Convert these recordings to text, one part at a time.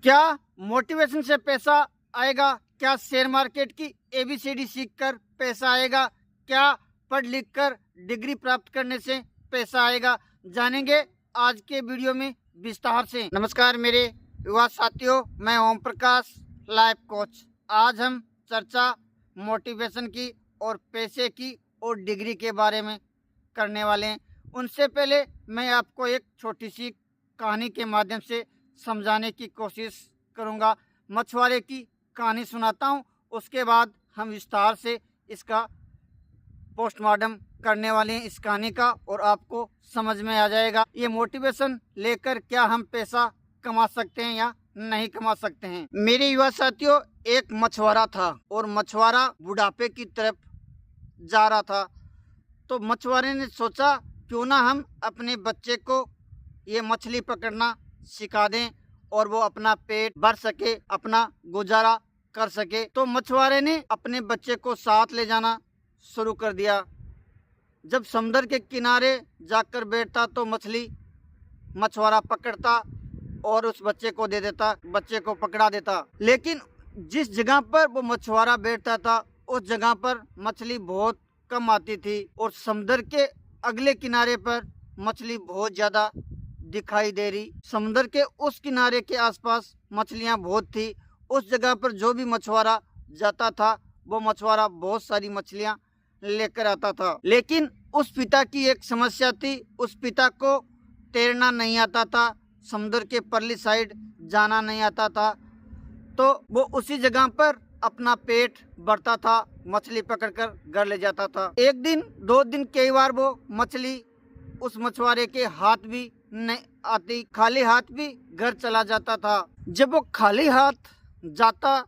क्या मोटिवेशन से पैसा आएगा? क्या शेयर मार्केट की एबीसीडी सीखकर पैसा आएगा? क्या पढ़ लिख कर डिग्री प्राप्त करने से पैसा आएगा? जानेंगे आज के वीडियो में विस्तार से। नमस्कार मेरे युवा साथियों, मैं ओम प्रकाश, लाइफ कोच। आज हम चर्चा मोटिवेशन की और पैसे की और डिग्री के बारे में करने वाले हैं। उनसे पहले मैं आपको एक छोटी सी कहानी के माध्यम से समझाने की कोशिश करूंगा। मछुआरे की कहानी सुनाता हूं, उसके बाद हम विस्तार से इसका पोस्टमार्टम करने वाले हैं इस कहानी का, और आपको समझ में आ जाएगा ये मोटिवेशन लेकर क्या हम पैसा कमा सकते हैं या नहीं कमा सकते हैं। मेरे युवा साथियों, एक मछुआरा था और मछुआरा बुढ़ापे की तरफ जा रहा था। तो मछुआरे ने सोचा क्यों ना हम अपने बच्चे को ये मछली पकड़ना सिखा दें और वो अपना पेट भर सके, अपना गुजारा कर सके। तो मछुआरे ने अपने बच्चे को साथ ले जाना शुरू कर दिया। जब समुद्र के किनारे जाकर बैठता तो मछली मछुआरा पकड़ता और उस बच्चे को दे देता, बच्चे को पकड़ा देता। लेकिन जिस जगह पर वो मछुआरा बैठता था उस जगह पर मछली बहुत कम आती थी और समुद्र के अगले किनारे पर मछली बहुत ज्यादा दिखाई दे रही। समुद्र के उस किनारे के आसपास मछलियां बहुत थी। उस जगह पर जो भी मछुआरा जाता था वो मछुआरा बहुत सारी मछलियां लेकर आता था। लेकिन उस पिता की एक समस्या थी, उस पिता को तैरना नहीं आता था, समुद्र के परली साइड जाना नहीं आता था। तो वो उसी जगह पर अपना पेट भरता था, मछली पकड़कर घर ले जाता था। एक दिन, दो दिन, कई बार वो मछली उस मछुआरे के हाथ भी नहीं आती, खाली हाथ भी घर चला जाता था। जब वो खाली हाथ जाता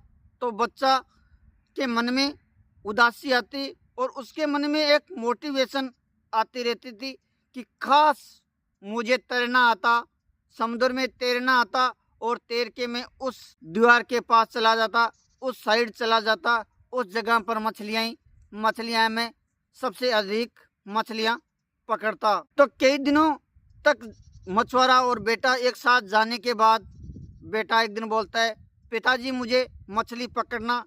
तो बच्चा के मन में उदासी आती और उसके मन में एक मोटिवेशन आती रहती थी कि खास मुझे तैरना आता, समुद्र में तैरना आता और तैर के मैं उस दीवार के पास चला जाता, उस साइड चला जाता, उस जगह पर मछलियां मैं सबसे अधिक मछलियां पकड़ता। तो कई दिनों तक मछुआरा और बेटा एक साथ जाने के बाद बेटा एक दिन बोलता है, पिताजी मुझे मछली पकड़ना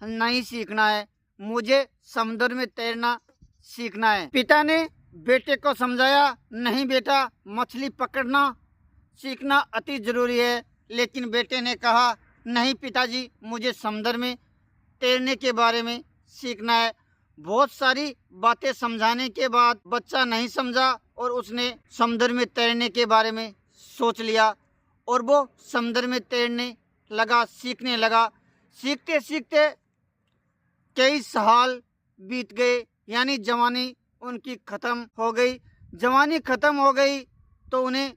नहीं सीखना है, मुझे समुद्र में तैरना सीखना है। पिता ने बेटे को समझाया, नहीं बेटा, मछली पकड़ना सीखना अति जरूरी है। लेकिन बेटे ने कहा, नहीं पिताजी, मुझे समुद्र में तैरने के बारे में सीखना है। बहुत सारी बातें समझाने के बाद बच्चा नहीं समझा और उसने समुद्र में तैरने के बारे में सोच लिया और वो समुद्र में तैरने लगा, सीखने लगा। सीखते सीखते कई साल बीत गए, यानी जवानी उनकी खत्म हो गई। जवानी खत्म हो गई तो उन्हें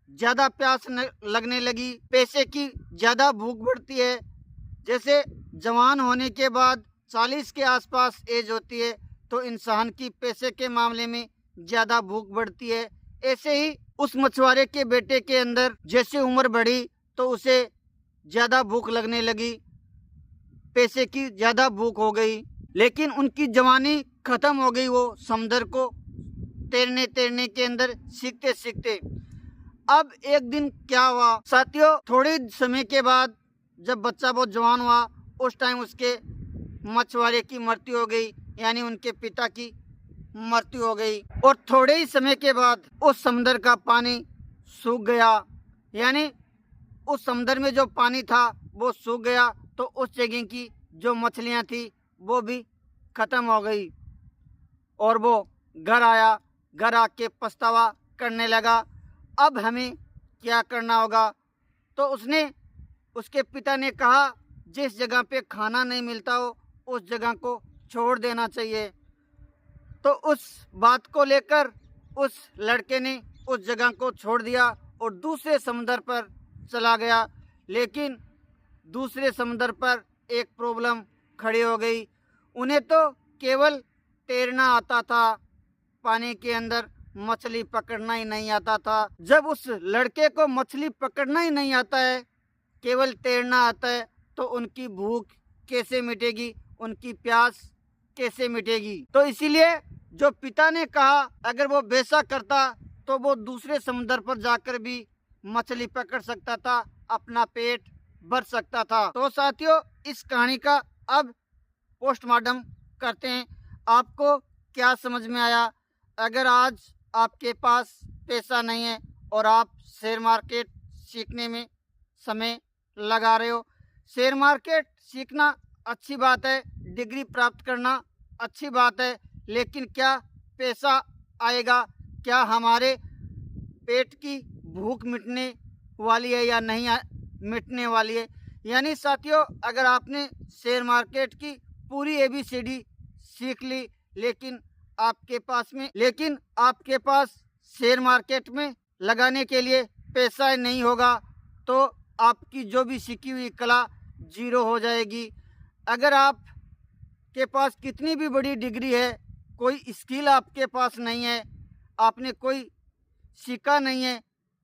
ज़्यादा प्यास लगने लगी, पैसे की ज़्यादा भूख बढ़ती है। जैसे जवान होने के बाद 40 के आसपास एज होती है तो इंसान की पैसे के मामले में ज़्यादा भूख बढ़ती है। ऐसे ही उस मछुआरे के बेटे के अंदर जैसे उम्र बढ़ी तो उसे ज़्यादा भूख लगने लगी, पैसे की ज़्यादा भूख हो गई। लेकिन उनकी जवानी खत्म हो गई, वो समुद्र को तैरने तैरने के अंदर सीखते सीखते। अब एक दिन क्या हुआ साथियों, थोड़े समय के बाद जब बच्चा बहुत जवान हुआ उस टाइम उसके मछुआरे की मृत्यु हो गई, यानी उनके पिता की मृत्यु हो गई। और थोड़े ही समय के बाद उस समुद्र का पानी सूख गया, यानी उस समुद्र में जो पानी था वो सूख गया। तो उस जगह की जो मछलियां थी वो भी खत्म हो गई और वो घर आया। घर आके पछतावा करने लगा, अब हमें क्या करना होगा। तो उसके पिता ने कहा, जिस जगह पे खाना नहीं मिलता हो उस जगह को छोड़ देना चाहिए। तो उस बात को लेकर उस लड़के ने उस जगह को छोड़ दिया और दूसरे समुद्र पर चला गया। लेकिन दूसरे समुद्र पर एक प्रॉब्लम खड़ी हो गई, उन्हें तो केवल तैरना आता था, पानी के अंदर मछली पकड़ना ही नहीं आता था। जब उस लड़के को मछली पकड़ना ही नहीं आता है, केवल तैरना आता है, तो उनकी भूख कैसे मिटेगी, उनकी प्यास कैसे मिटेगी। तो इसीलिए जो पिता ने कहा अगर वो वैसा करता तो वो दूसरे समुद्र पर जाकर भी मछली पकड़ सकता था, अपना पेट बढ़ सकता था। तो साथियों, इस कहानी का अब पोस्टमार्टम करते हैं। आपको क्या समझ में आया? अगर आज आपके पास पैसा नहीं है और आप शेयर मार्केट सीखने में समय लगा रहे हो, शेयर मार्केट सीखना अच्छी बात है, डिग्री प्राप्त करना अच्छी बात है, लेकिन क्या पैसा आएगा? क्या हमारे पेट की भूख मिटने वाली है या नहीं मिटने वाली है? यानी साथियों, अगर आपने शेयर मार्केट की पूरी ABCD सीख ली, लेकिन आपके पास शेयर मार्केट में लगाने के लिए पैसा नहीं होगा, तो आपकी जो भी सीखी हुई कला जीरो हो जाएगी। अगर आपके पास कितनी भी बड़ी डिग्री है, कोई स्किल आपके पास नहीं है, आपने कोई सीखा नहीं है,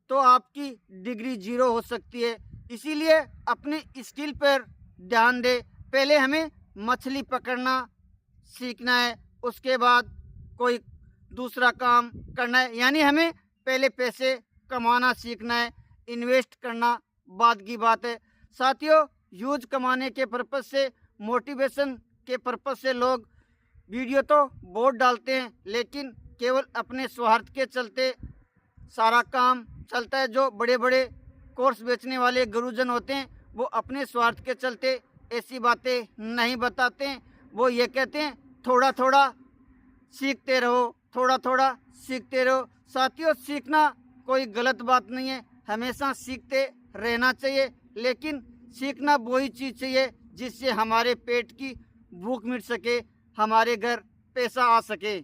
तो आपकी डिग्री जीरो हो सकती है। इसीलिए अपने स्किल पर ध्यान दें। पहले हमें मछली पकड़ना सीखना है, उसके बाद कोई दूसरा काम करना है। यानी हमें पहले पैसे कमाना सीखना है, इन्वेस्ट करना बाद की बात है। साथियों, यूज कमाने के पर्पज़ से, मोटिवेशन के पर्पज़ से लोग वीडियो तो बहुत डालते हैं, लेकिन केवल अपने स्वार्थ के चलते सारा काम चलता है। जो बड़े बड़े कोर्स बेचने वाले गुरुजन होते हैं, वो अपने स्वार्थ के चलते ऐसी बातें नहीं बताते हैं। वो ये कहते हैं थोड़ा थोड़ा सीखते रहो, थोड़ा थोड़ा सीखते रहो। साथियों, सीखना कोई गलत बात नहीं है, हमेशा सीखते रहना चाहिए, लेकिन सीखना वही चीज़ चाहिए जिससे हमारे पेट की भूख मिट सके, हमारे घर पैसा आ सके।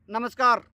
नमस्कार।